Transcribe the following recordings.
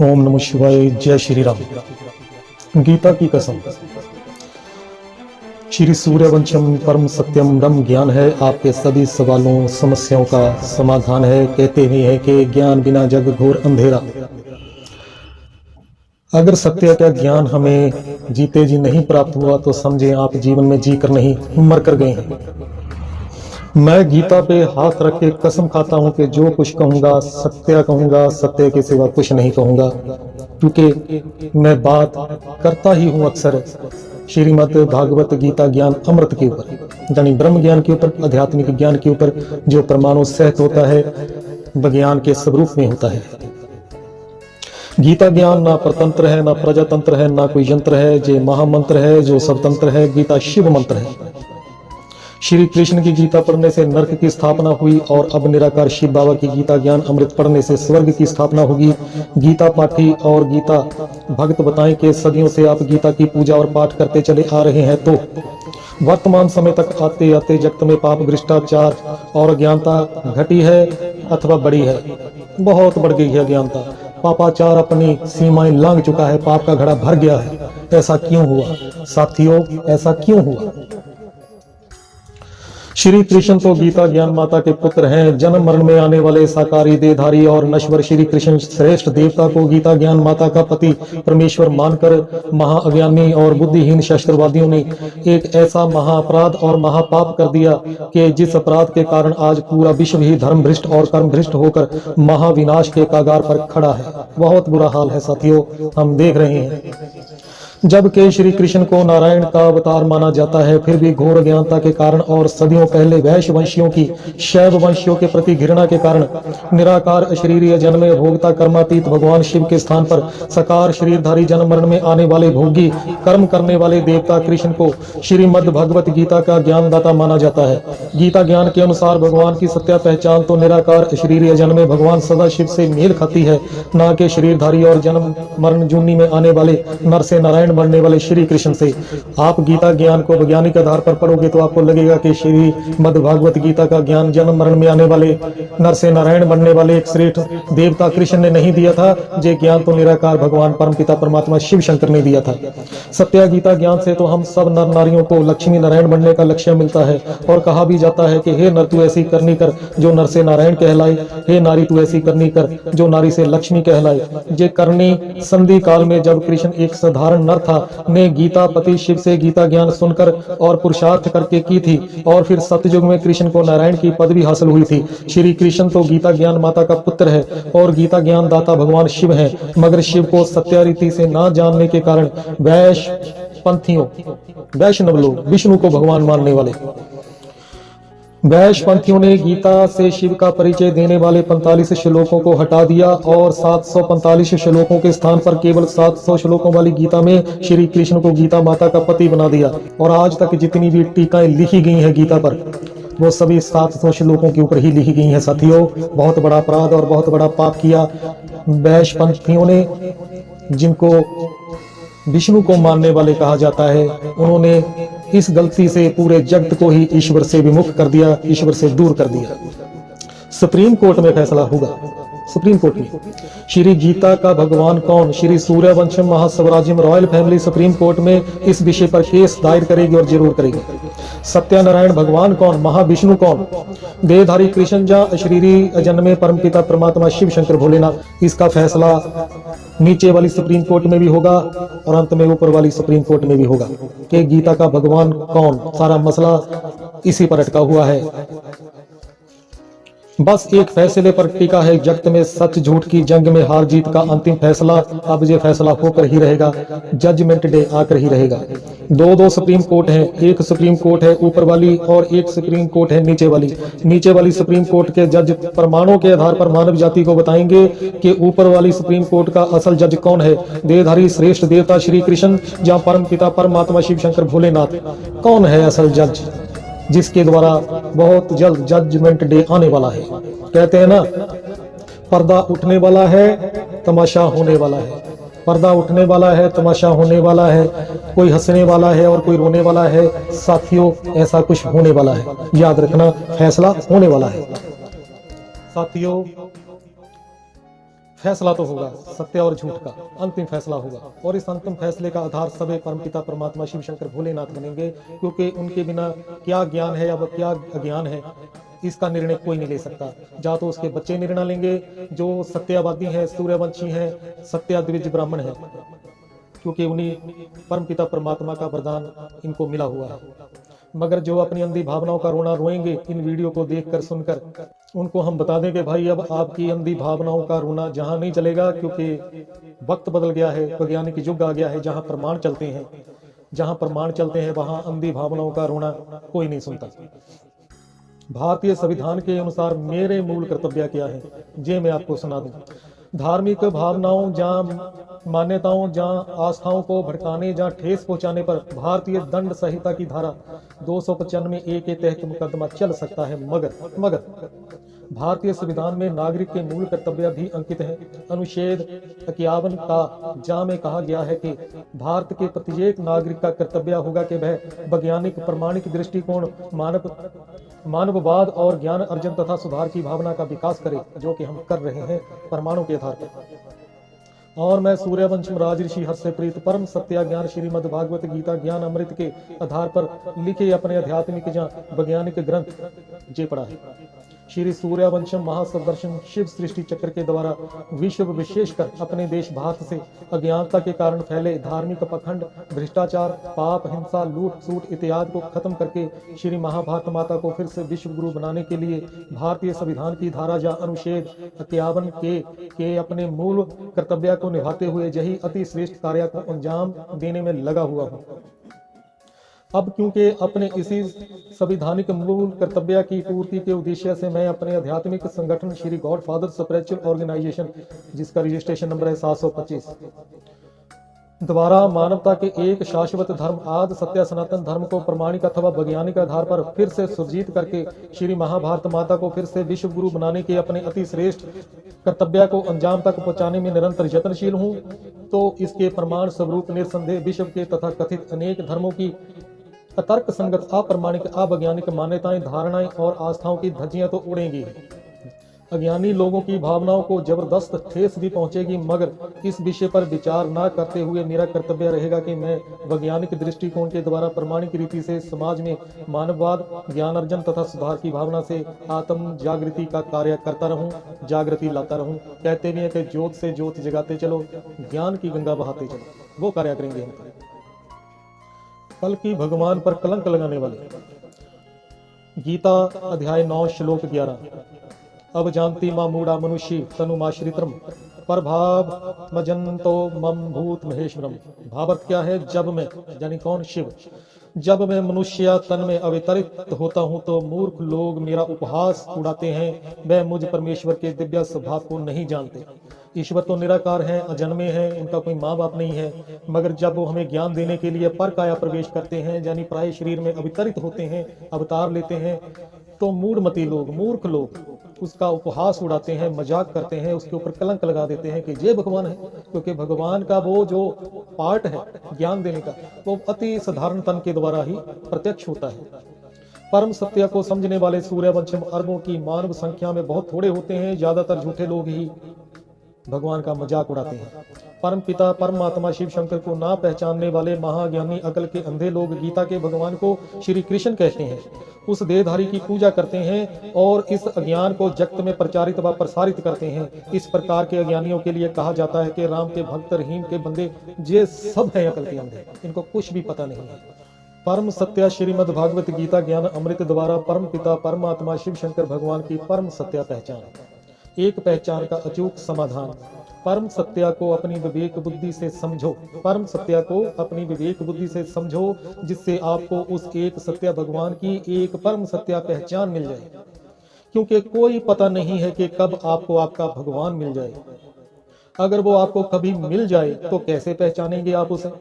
ओम नमः शिवाय। जय श्री राम। गीता की कसम। श्री सूर्यवंशम परम सत्यम ब्रह्म ज्ञान है, आपके सभी सवालों समस्याओं का समाधान है। कहते ही है कि ज्ञान बिना जग घोर अंधेरा। अगर सत्य का ज्ञान हमें जीते जी नहीं प्राप्त हुआ तो समझें आप जीवन में जी कर नहीं मर कर गए हैं। मैं गीता पे हाथ रख के कसम खाता हूं कि जो कुछ कहूंगा सत्य कहूंगा, सत्य के सिवा कुछ नहीं कहूंगा, क्योंकि मैं बात करता ही हूं अक्सर श्रीमद् भागवत गीता ज्ञान अमृत के ऊपर, यानी ब्रह्म ज्ञान के ऊपर, आध्यात्मिक ज्ञान के ऊपर, जो परमाणु सहित होता है, विज्ञान के स्वरूप में होता है। गीता ज्ञान ना परतंत्र है, ना प्रजातंत्र है, ना कोई यंत्र है, जो महामंत्र है, जो स्वतंत्र है। गीता शिव मंत्र है। श्री कृष्ण की गीता पढ़ने से नरक की स्थापना हुई और अब निराकार शिव बाबा की गीता ज्ञान अमृत पढ़ने से स्वर्ग की स्थापना होगी। गीता पाठी और गीता भक्त बताएं कि सदियों से आप गीता की पूजा और पाठ करते चले आ रहे हैं, तो वर्तमान समय तक आते आते जगत में पाप, भ्रष्टाचार और अज्ञानता घटी है अथवा बढ़ी है। बहुत बढ़ गई है अज्ञानता। पापाचार अपनी सीमाएं लांघ चुका है, पाप का घड़ा भर गया है। ऐसा क्यों हुआ साथियों, ऐसा क्यों हुआ? श्री कृष्ण तो गीता ज्ञान माता के पुत्र हैं। जन्म मरण में आने वाले साकारी देहधारी और नश्वर श्री कृष्ण श्रेष्ठ देवता को गीता ज्ञान माता का पति परमेश्वर मानकर महाअज्ञानी और बुद्धिहीन शस्त्रवादियों ने एक ऐसा महाअपराध और महापाप कर दिया कि जिस अपराध के कारण आज पूरा विश्व ही धर्म भ्रष्ट और कर्म भ्रष्ट होकर महाविनाश के कागार पर खड़ा है। बहुत बुरा हाल है साथियों, हम देख रहे हैं। जबकि श्री कृष्ण को नारायण का अवतार माना जाता है, फिर भी घोर अज्ञानता के कारण और सदियों पहले वैश्य वंशियों की शैव वंशियों के प्रति घृणा के कारण निराकार अशरीरीय जन्मे भोगता कर्मातीत भगवान शिव के स्थान पर साकार शरीरधारी जन्म मरण में आने वाले भोगी कर्म करने वाले देवता कृष्ण को श्रीमद् भगवत गीता का ज्ञानदाता माना जाता है। गीता ज्ञान के अनुसार भगवान की सत्य पहचान तो निराकार अशरीरीय जन्मे भगवान सदा शिव से मेल खाती है, न कि शरीरधारी और जन्म मरण जूनी में आने वाले नर से नारायण बनने वाले श्री कृष्ण से। आप गीता ज्ञान को वैज्ञानिक आधार पर पढ़ोगे तो आपको लगेगा कि श्री मद् भागवत गीता का ज्ञान जन्म मरण में आने वाले नर से नारायण बनने वाले एक श्रेष्ठ देवता कृष्ण ने नहीं दिया था। ये ज्ञान तो निराकार भगवान परमपिता परमात्मा शिव शंकर ने दिया था। सत्य गीता ज्ञान से तो हम सब नर नारियों को लक्ष्मी नारायण बनने का लक्ष्य मिलता है और कहा भी जाता है कि हे नर तू ऐसी करनी कर जो नर से नारायण कहलाए, हे नारी तू ऐसी करनी कर जो नारी से लक्ष्मी कहलाए। ये करनी संधि काल में जब कृष्ण एक साधारण नर था ने गीता पति शिव से गीता ज्ञान सुनकर और पुरुषार्थ करके की थी, और फिर सतयुग में कृष्ण को नारायण की पदवी हासिल हुई थी। श्री कृष्ण तो गीता ज्ञान माता का पुत्र है और गीता ज्ञान दाता भगवान शिव है, मगर शिव को सत्य रीति से ना जानने के कारण वैश्य पंथियों, वैष्णव लोग, विष्णु को भगवान मानने वाले वैश्य पंथियों ने गीता से शिव का परिचय देने वाले 45 श्लोकों को हटा दिया और 745 श्लोकों के स्थान पर केवल 700 श्लोकों वाली गीता में श्री कृष्ण को गीता माता का पति बना दिया। और आज तक जितनी भी टीकाएं लिखी गई हैं गीता पर, वो सभी 700 श्लोकों के ऊपर ही लिखी गई हैं साथियों। बहुत बड़ा अपराध और बहुत बड़ा पाप किया वैश्य पंथियों ने, जिनको विष्णु को मानने वाले कहा जाता है। उन्होंने इस गलती से पूरे जगत को ही ईश्वर से विमुख कर दिया, ईश्वर से दूर कर दिया। सुप्रीम कोर्ट में फैसला होगा, सुप्रीम कोर्ट में श्री गीता का भगवान कौन, श्री सूर्यवंशम महास्वराज्यम रॉयल फैमिली सुप्रीम कोर्ट में इस विषय पर केस दायर करेगी और जरूर करेगी। सत्यनारायण भगवान कौन, महाविष्णु कौन, देहधारी कृष्ण या अशरीरी जन्मे परमपिता परमात्मा शिव शंकर भोलेनाथ। इसका फैसला नीचे वाली सुप्रीम कोर्ट में भी होगा और अंत में ऊपर वाली सुप्रीम कोर्ट में भी होगा कि गीता का भगवान कौन। सारा मसला इसी पर अटका हुआ है। बस एक फैसले पर टिका है जगत में, सच झूठ की जंग में हार जीत का अंतिम फैसला। अब ये फैसला होकर ही रहेगा, जजमेंट डे आकर ही रहेगा। दो सुप्रीम कोर्ट हैं, एक सुप्रीम कोर्ट है ऊपर वाली और एक सुप्रीम कोर्ट है नीचे वाली। नीचे वाली सुप्रीम कोर्ट के जज प्रमाणों के आधार पर मानव जाति को बताएंगे कि ऊपर वाली सुप्रीम कोर्ट का असल जज कौन है, देहधारी श्रेष्ठ देवता श्री कृष्ण या परम पिता परमात्मा शिव शंकर भोलेनाथ। कौन है असल जज, जिसके द्वारा बहुत जल्द जजमेंट डे आने वाला है। कहते हैं ना, पर्दा उठने वाला है, तमाशा होने वाला है। पर्दा उठने वाला है, तमाशा होने वाला है, कोई हंसने वाला है और कोई रोने वाला है। साथियों, ऐसा कुछ होने वाला है, याद रखना, फैसला होने वाला है साथियों। फैसला तो होगा सत्य और झूठ का, अंतिम फैसला होगा, और इस अंतिम फैसले का आधार सभी परमपिता परमात्मा शिव शंकर भोलेनाथ बनेंगे, क्योंकि उनके बिना क्या ज्ञान है या क्या अज्ञान है इसका निर्णय कोई नहीं ले सकता। या तो उसके बच्चे निर्णय लेंगे जो सत्यवादी हैं, सूर्यवंशी हैं, सत्याद्विज ब्राह्मण हैं, क्योंकि उन्हीं परमपिता परमात्मा का वरदान इनको मिला हुआ है। मगर जो अपनी अंधी भावनाओं का रोना रोएंगे इन वीडियो को देखकर सुनकर, उनको हम बता देंगे भाई अब आपकी अंधी भावनाओं का रोना जहां नहीं चलेगा, क्योंकि वक्त बदल गया है, वैज्ञानिक युग आ गया है। जहां प्रमाण चलते हैं, जहां प्रमाण चलते हैं वहां अंधी भावनाओं का रोना कोई नहीं सुनता। भारतीय संविधान के अनुसार मेरे मूल कर्तव्य क्या है ये मैं आपको सुना दूं। धार्मिक भावनाओं जहां मान्यताओं जहां आस्थाओं को भड़काने जहां ठेस पहुंचाने पर भारतीय दंड संहिता की धारा 295A के तहत मुकदमा चल सकता है। मगर भारतीय संविधान में नागरिक के मूल कर्तव्य भी अंकित है। अनुच्छेद 51 का जा में कहा गया है कि भारत के प्रत्येक नागरिक का कर्तव्य होगा कि वह वैज्ञानिक प्रमाणिक दृष्टिकोण, मानववाद और ज्ञान अर्जन तथा सुधार की भावना का विकास करे, जो कि हम कर रहे हैं प्रमाणों के आधार पर। और मैं सूर्यवंशम राज ऋषि हर्ष से प्रीत परम सत्या ज्ञान श्रीमद् भागवत गीता ज्ञान अमृत के आधार पर लिखे अपने आध्यात्मिक या वैज्ञानिक ग्रंथ जे पढ़ा है। श्री सूर्यवंशम महासदर्शन शिव सृष्टि चक्र के द्वारा विश्व विशेषकर अपने देश भारत से अज्ञानता के कारण फैले धार्मिक पखंड, भ्रष्टाचार, पाप, हिंसा, लूट सूट इत्यादि को खत्म करके श्री महाभारत माता को फिर से विश्व गुरु बनाने के लिए भारतीय संविधान की धारा या अनुच्छेद 51 के अपने मूल कर्तव्य को निभाते हुए यही अति श्रेष्ठ कार्य को अंजाम देने में लगा हुआ हूँ। अब क्योंकि अपने इसी संविधानिक मूल कर्तव्य की पूर्ति के उद्देश्य से मैं अपने आध्यात्मिक संगठन Shri God Father spiritual organisation, जिसका रजिस्ट्रेशन नंबर है 725, द्वारा मानवता के एक शाश्वत धर्म आदि सत्य सनातन धर्म को प्रमाणिक अथवा वैज्ञानिक आधार पर फिर से सुरजीत करके श्री महाभारत माता को फिर से विश्व गुरु बनाने के अपने अति श्रेष्ठ कर्तव्य को अंजाम तक पहुंचाने में निरंतर यत्नशील हूँ। तो इसके प्रमाण स्वरूप निरसंदेह विश्व के तथा कथित अनेक धर्मों की अतर्क संगत, अप्रमाणिक, अवैज्ञानिक मान्यताएं, धारणाएं और आस्थाओं की धज्जियां तो उड़ेंगी। अज्ञानी लोगों की भावनाओं को जबरदस्त ठेस भी पहुंचेगी, मगर इस विषय पर विचार न करते हुए मेरा कर्तव्य रहेगा कि मैं वैज्ञानिक दृष्टिकोण के द्वारा प्रमाणिक रीति से समाज में मानववाद, ज्ञान अर्जन तथा सुधार की भावना से आत्म जागृति का कार्य करता रहूं, जागृति लाता रहूं। कहते भी हैं कि ज्योत से ज्योत जगाते चलो, ज्ञान की गंगा बहाते चलो, वो कार्य करेंगे हम। कल की भगवान पर कलंक लगाने वाले। गीता अध्याय 9 श्लोक 11। अब जानती मां मूढ़ा मनुष्य तनुमाश्रित्रम प्रभाव मजंतो मम भूत महेश्वरम। भावार्थ क्या है? जब मैं, यानी कौन? शिव। जब मैं मनुष्य तन में अवतरित होता हूँ तो मूर्ख लोग मेरा उपहास उड़ाते हैं। वह मुझ परमेश्वर के दिव्य स्वभाव को नहीं जानते। ईश्वर तो निराकार हैं, अजन्मे हैं, उनका कोई माँ बाप नहीं है। मगर जब वो हमें ज्ञान देने के लिए पर काया प्रवेश करते हैं, यानी प्राय शरीर में अवतरित होते हैं, अवतार लेते हैं, तो मूढ़मती लोग, मूर्ख लोग उसका उपहास उड़ाते हैं, मजाक करते हैं, उसके ऊपर कलंक लगा देते हैं कि ये भगवान है। क्योंकि भगवान का वो जो पार्ट है ज्ञान देने का, वो अति साधारण तन के द्वारा ही प्रत्यक्ष होता है। परम सत्य को समझने वाले सूर्यवंशम अरबों की मानव संख्या में बहुत थोड़े होते हैं। ज्यादातर झूठे लोग ही भगवान का मजाक उड़ाते हैं। परम पिता परमात्मा शिव शंकर को ना पहचानने वाले महाज्ञानी अकल के अंधे लोग गीता के भगवान को श्री कृष्ण कहते हैं, उस देहधारी की पूजा करते हैं और इस अज्ञान को जगत में प्रचारित व प्रसारित करते हैं। इस प्रकार के अज्ञानियों के लिए कहा जाता है कि राम के भक्त, रहीम के बंदे, ये सब है अकल के अंधे, इनको कुछ भी पता नहीं है। परम सत्य श्रीमद् भागवत गीता ज्ञान अमृत द्वारा परम पिता परमात्मा शिव शंकर भगवान की परम सत्य पहचान, एक पहचान का अचूक समाधान। परम सत्य को अपनी विवेक बुद्धि से समझो, परम सत्य को अपनी विवेक बुद्धि से समझो, जिससे आपको उस एक सत्य भगवान की एक परम सत्य पहचान मिल जाए। क्योंकि कोई पता नहीं है कि कब आपको आपका भगवान मिल जाए। अगर वो आपको कभी मिल जाए तो कैसे पहचानेंगे आप उसे?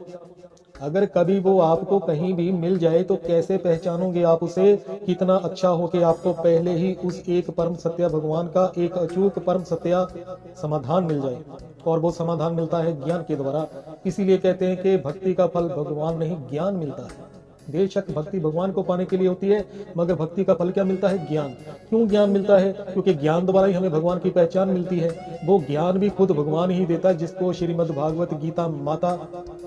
अगर कभी वो आपको कहीं भी मिल जाए तो कैसे पहचानोगे आप उसे? कितना अच्छा हो कि आपको पहले ही उस एक परम सत्य भगवान का एक अचूक परम सत्य समाधान मिल जाए। और वो समाधान मिलता है ज्ञान के द्वारा। इसीलिए कहते हैं कि भक्ति का फल भगवान नहीं, ज्ञान मिलता है। बेशक भक्ति भगवान को पाने के लिए होती है, मगर भक्ति का फल क्या मिलता है? ज्ञान। क्यों ज्ञान मिलता है? क्योंकि ज्ञान द्वारा ही हमें भगवान की पहचान मिलती है। वो ज्ञान भी खुद भगवान ही देता है, जिसको श्रीमद् भागवत गीता माता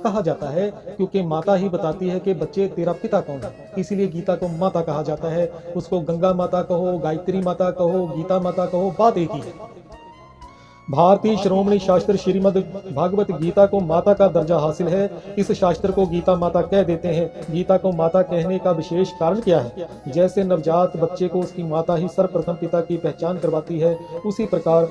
कहा जाता है, क्योंकि माता ही बताती है कि बच्चे तेरा पिता कौन है, इसीलिए गीता को माता कहा जाता है। उसको गंगा माता कहो, गायत्री माता कहो, गीता माता कहो, बात एक ही है। भारतीय श्रोमणी शास्त्र श्रीमद् भागवत गीता को माता का दर्जा हासिल है। इस शास्त्र को गीता माता कह देते हैं। गीता को माता कहने का विशेष कारण क्या है? जैसे नवजात बच्चे को उसकी माता ही सर्वप्रथम पिता की पहचान करवाती है, उसी प्रकार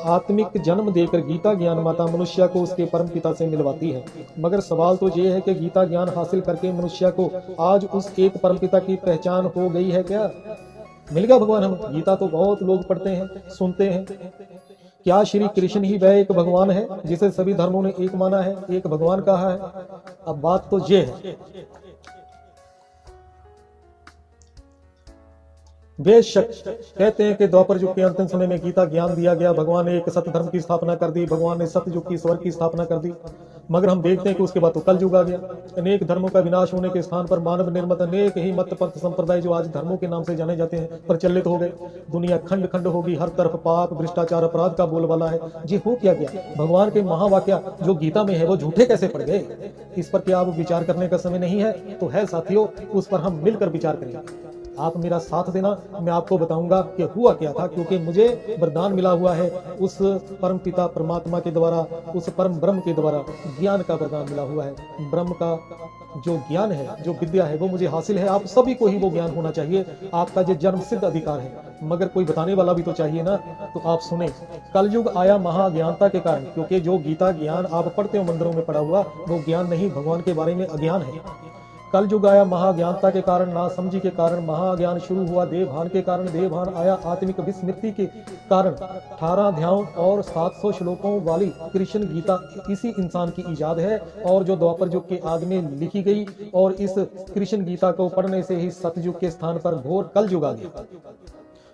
आत्मिक जन्म देकर गीता ज्ञान माता मनुष्य को उसके परम पिता से मिलवाती है। मगर सवाल तो ये है कि गीता ज्ञान हासिल करके मनुष्य को आज उस एक परम पिता की पहचान हो गई है क्या? मिल गया भगवान हम? गीता तो बहुत लोग पढ़ते हैं, सुनते हैं। क्या श्री कृष्ण ही वह एक भगवान है जिसे सभी धर्मों ने एक माना है, एक भगवान कहा है? अब बात तो ये है, बेशक कहते हैं कि द्वापर युग के अंतिम समय में गीता ज्ञान दिया गया, भगवान ने एक सत्य धर्म की स्थापना कर दी, भगवान ने सत्य युग की स्वर्ग की स्थापना कर दी। मगर हम देखते हैं कि उसके बाद तो कल युग आ गया। अनेक धर्मों का विनाश होने के स्थान पर मानव निर्मित अनेक ही मत पंथ संप्रदाय जो आज धर्मों के नाम से जाने जाते हैं प्रचलित हो गए। दुनिया खंड खंड होगी, हर तरफ पाप भ्रष्टाचार अपराध का बोलबाला है। जी हो क्या गया? भगवान के महावाक्य जो गीता में है वो झूठे कैसे पड़ गए? इस पर क्या अब विचार करने का समय नहीं है? तो है साथियों, उस पर हम मिलकर विचार करेंगे। आप मेरा साथ देना, मैं आपको बताऊंगा कि हुआ क्या था, क्योंकि मुझे वरदान मिला हुआ है उस परम पिता परमात्मा के द्वारा, उस परम ब्रह्म के द्वारा ज्ञान का वरदान मिला हुआ है। ब्रह्म का जो ज्ञान है, जो विद्या है, वो मुझे हासिल है। आप सभी को ही वो ज्ञान होना चाहिए, आपका जो जन्म सिद्ध अधिकार है। मगर कोई बताने वाला भी तो चाहिए ना। तो आप सुने, कलयुग आया महाज्ञानता के कारण, क्योंकि जो गीता ज्ञान आप पढ़ते हो मंदिरों में पढ़ा हुआ, वो ज्ञान नहीं, भगवान के बारे में अज्ञान है। कल युग आया महाज्ञानता के कारण, नासमझी के कारण महाज्ञान शुरू हुआ। देवभान के कारण देवभान आया, आत्मिक विस्मृति के कारण 18 अध्यायों और 700 श्लोकों वाली कृष्ण गीता इसी इंसान की इजाद है, और जो द्वापर युग के आदि में लिखी गई। और इस कृष्ण गीता को पढ़ने से ही सतयुग के स्थान पर घोर कल युग आ गया।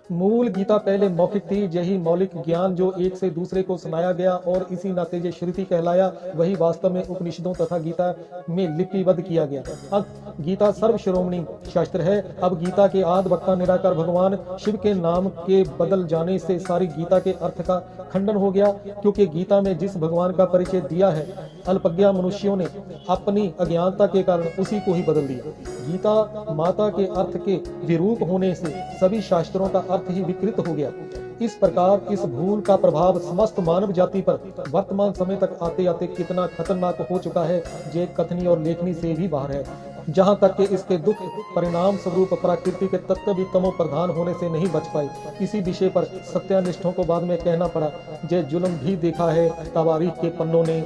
मूल गीता पहले मौखिक थी, यही मौलिक ज्ञान जो एक से दूसरे को सुनाया गया और इसी नाते जो श्रुति कहलाया, वही वास्तव में उपनिषदों तथा गीता में लिपिबद्ध किया गया। अब गीता सर्वश्रोमणी शास्त्र है। अब गीता के आदि वक्ता निराकार भगवान शिव के नाम के बदल जाने से सारी गीता के अर्थ का खंडन हो गया, क्योंकि गीता में जिस भगवान का परिचय दिया है, अल्पज्ञा मनुष्यों ने अपनी अज्ञानता के कारण उसी को ही बदल दिया। गीता माता के अर्थ के विरूप होने से सभी शास्त्रों का अर्थ ही विकृत हो गया। इस प्रकार इस भूल का प्रभाव समस्त मानव जाति पर वर्तमान समय तक आते आते कितना खतरनाक हो चुका है, ये कथनी और लेखनी से भी बाहर है। जहाँ तक कि इसके दुख परिणाम स्वरूप प्रकृति के तत्व भी तमो प्रधान होने से नहीं बच पाए। इसी विषय पर सत्यानिष्ठों को बाद में कहना पड़ा, जे जुल्म भी देखा है तावारीख के पन्नों ने,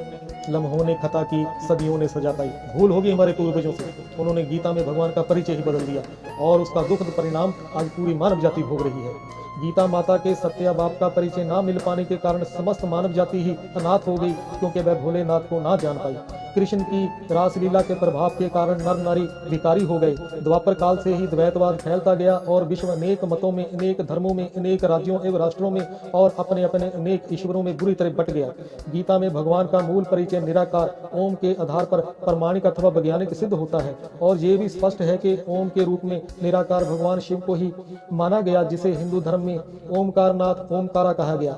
लम्हों ने खता की सदियों ने सजा पाई। भूल होगी हमारे पूर्वजों से, उन्होंने गीता में भगवान का परिचय ही बदल दिया, और उसका दुखद परिणाम आज पूरी मानव जाति भोग रही है। गीता माता के सत्या बाप का परिचय ना मिल पाने के कारण समस्त मानव जाति ही अनाथ हो गई, क्योंकि वह भोलेनाथ को ना जान पाई। कृष्ण की रासलीला के प्रभाव के कारण नर नारी भिखारी हो गए। द्वापर काल से ही द्वैतवाद फैलता गया और विश्व अनेक मतों में, अनेक धर्मों में, अनेक राज्यों एवं राष्ट्रों में और अपने अपने अनेक ईश्वरों में बुरी तरह बट गया। गीता में भगवान का मूल परिचय निराकार ओम के आधार पर प्रमाणिक अथवा वैज्ञानिक सिद्ध होता है, और ये भी स्पष्ट है कि ओम के रूप में निराकार भगवान शिव को ही माना गया, जिसे हिंदू धर्म में ओमकारनाथ ओमकारा कहा गया।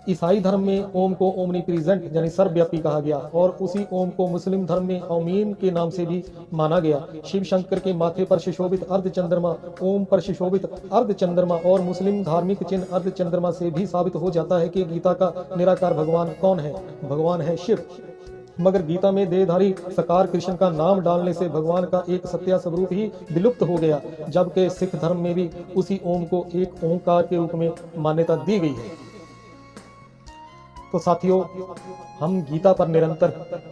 ईसाई धर्म में ओम को ओमनी प्रेजेंट यानी सर्वव्यापी कहा गया, और उसी ओम को मुस्लिम धर्म में ओमीन के नाम से भी माना गया। शिव शंकर के माथे पर सुशोभित अर्धचंद्रमा, ओम पर सुशोभित अर्धचंद्रमा और मुस्लिम धार्मिक चिन्ह अर्धचंद्रमा से भी साबित हो जाता है कि गीता का निराकार भगवान कौन है? भगवान है शिव। मगर गीता में देहधारी साकार कृष्ण का नाम डालने से भगवान का एक सत्या स्वरूप ही विलुप्त हो गया, जबकि सिख धर्म में भी उसी ओम को एक ओंकार के रूप में मान्यता दी गई है। तो साथियों, हम गीता पर निरंतर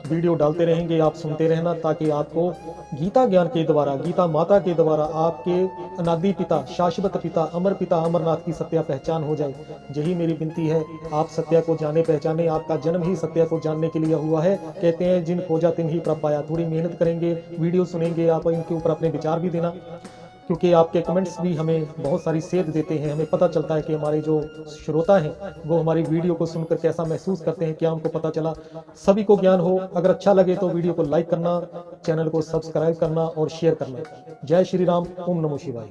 वीडियो डालते रहेंगे, आप सुनते रहना, ताकि आपको गीता ज्ञान के द्वारा, गीता माता के द्वारा आपके अनादि पिता, शाश्वत पिता, अमर पिता अमरनाथ की सत्या पहचान हो जाए। यही मेरी विनती है, आप सत्या को जाने पहचाने। आपका जन्म ही सत्या को जानने के लिए हुआ है। कहते हैं जिन खोजा तिन ही प्राप्त पाया। थोड़ी मेहनत करेंगे, वीडियो सुनेंगे, आप इनके ऊपर अपने विचार भी देना। क्योंकि आपके कमेंट्स भी हमें बहुत सारी सेध देते हैं। हमें पता चलता है कि हमारे जो श्रोता हैं वो हमारी वीडियो को सुनकर कैसा महसूस करते हैं, क्या उनको पता चला। सभी को ज्ञान हो। अगर अच्छा लगे तो वीडियो को लाइक करना, चैनल को सब्सक्राइब करना और शेयर करना। जय श्री राम। ओम नमो शिवाय।